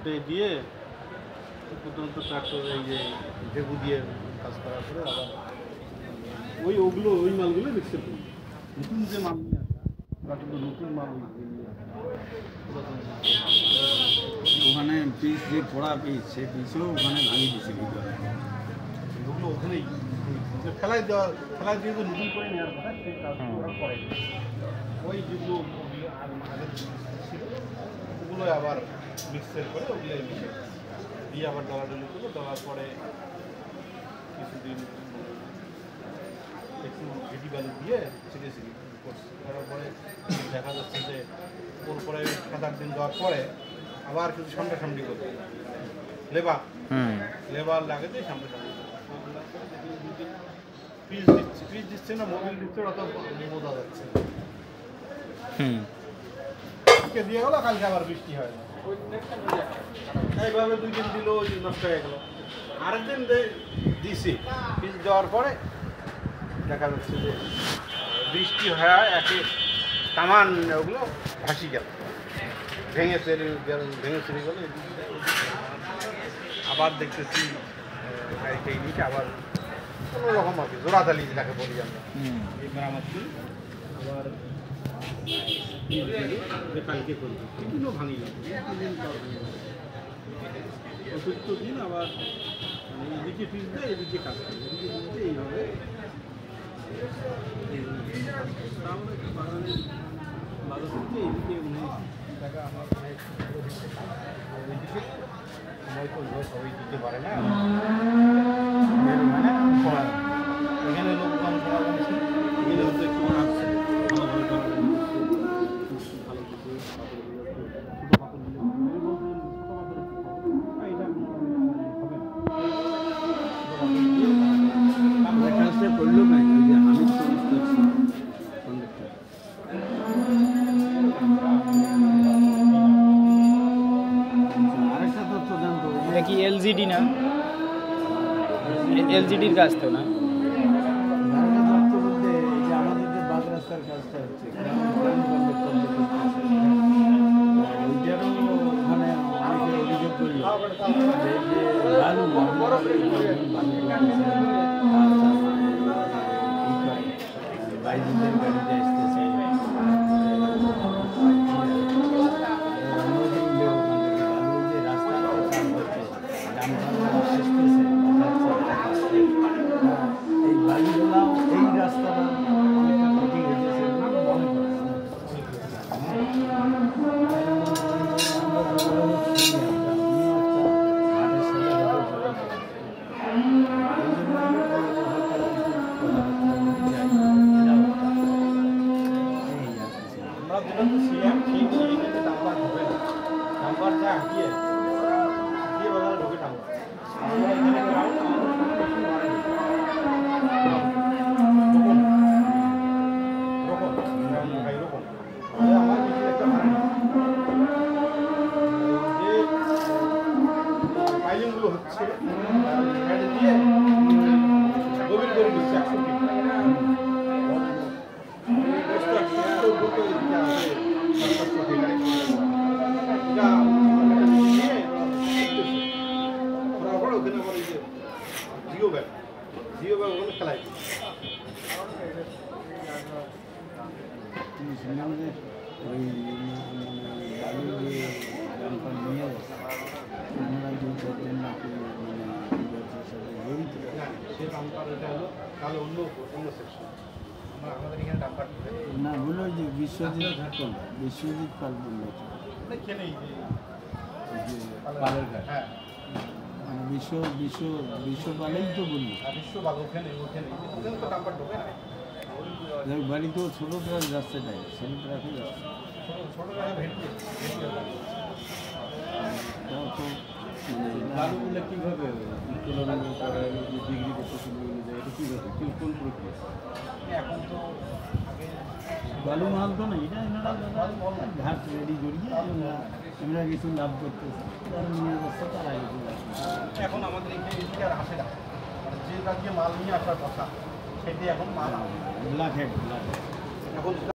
ঘুটে দিয়ে প্রথমত ট্রাক্টর এই যে ঢেকু দিয়ে কাজ করার পরে আবার ওই মালগুলো মিক্সার করি। নতুন যে মাল নিয়ে আসা কিন্তু নতুন মাল ওখানে পিস যে পোড়া পিস সে পিসও ওখানে ভাঙিয়ে দিচ্ছে ওগুলো ওখানেই ফেলাই দিয়ে তো নতুন করে নেওয়ার কথা সেই কাজগুলো ওরা করে। ওই যেগুলো ওগুলো আবার মিক্সার করে ওগুলো মিশে দিয়ে আবার ডলাডলি করলো। ডলার পরে কিছুদিন একটু ঘেটি বালু দিয়ে ছিঁড়ে করার পরে দেখা যাচ্ছে যে ওর পরে 7-8 দিন দেওয়ার পরে আবার কিছু সামনাসামনি করবে লেবার লাগে দিয়ে সামনাসামনি পিস দিচ্ছে না, মোবিল দিচ্ছে, ওরা তো বোঝা যাচ্ছে। আজকে দিয়ে গেলো, কালকে আবার বৃষ্টি হয় না, এইভাবে 2 দিন দিল, নষ্ট হয়ে গেল। আরেকদিন দিছি পিস দেওয়ার পরে দেখা যাচ্ছে যে বৃষ্টি হয়ে একে তামান ওগুলো ভাসি গেল, ভেঙে চুরি গেল। আবার দেখতেছি সেই নিচে আবার কোনো রকম আর কি জোড়াতালি যেটাকে বলি আমরা, এই মেরামত করি আবার কালকে করবো, এগুলো ভাঙি যাবে 2 দিন পর অতিরিক্ত দিন আবার এদিকে ফিস দেয়, এদিকে কাজ করে, এদিকে দিতে এইভাবে বাগানের বাজার থেকে এদিকে 19 টাকা আমার ওইদিকে সময় তো লোক সবাই দিতে পারে না, এখানে লোকজন এখানে হচ্ছে একটু আসছে ভালো কিছু ছোটো পাথর এটা হবে না করলো না যে আমি আরেকটা তথ্য জানতো, এটা কি এলজিডি না? এলজিডির কাজ তো না? তথ্য বলতে এই যে আমাদের যে বাদ রাস্তার কাজটা হচ্ছে ওইটারও ওখানে অনেকে অভিযোগ করলো যে বালু বাইজিদের গাড়িতে আসতেছে, এই বাড়িগুলাও এই রাস্তাটা অনেকটা কঠিন হয়ে গেছে মনে আমরা যেটা তো ছিলাম সেই এইখানে নাম্বার ঢোকে না, নাম্বার যা হাঁটিয়ে বাজারে ঢোকে নাম্বার আমরা এখানে গ্রাউন্ড ফাইলিংগুলো হচ্ছে দিয়ে গভীর করে দিচ্ছে 100 ফিট জিও ব্যাগ ওখানে খেলাই শুনলাম যে ওই বালু যে ডাম্পার নিয়ে ওনারা যে করতেন নাকি ব্যবসার সাথে জড়িত, সে ডাম্পার এটা হলো তাহলে অন্য সেকশন, আমাদের এখানে ডাম্পার না বললো যে বিশ্বজিৎ পাল বললো এখানেই পালের ঘাট, হ্যাঁ মানে বিশ্ব পালেই তো বললো, বিশ্ববাগ ওখানে তো ডাম্পার ঢোকে না, বাড়ি তো ছোটো ট্রাক রাস্তাটাই ছোটো ট্রাকই রাস্তা, ছোটো টাকা ভেটে তাও তো বালুগুলো কীভাবে তুলনা করে ডিগ্রি করতে শুরু অনুযায়ী এটা কীভাবে কোন প্রক্রিয়া? এখন তো বালু মাল তো না, এটা এনারা ঘাট রেডি করিয়ে আমরা কিছু লাভ করতেছি, তারা নিয়ে যাচ্ছে তারা এখন আমাদের এদিকে আর আসে না, যে কাজে মাল নিয়ে আসার কথা সেটি এখন মাল ব্ল্যাক হেড এখন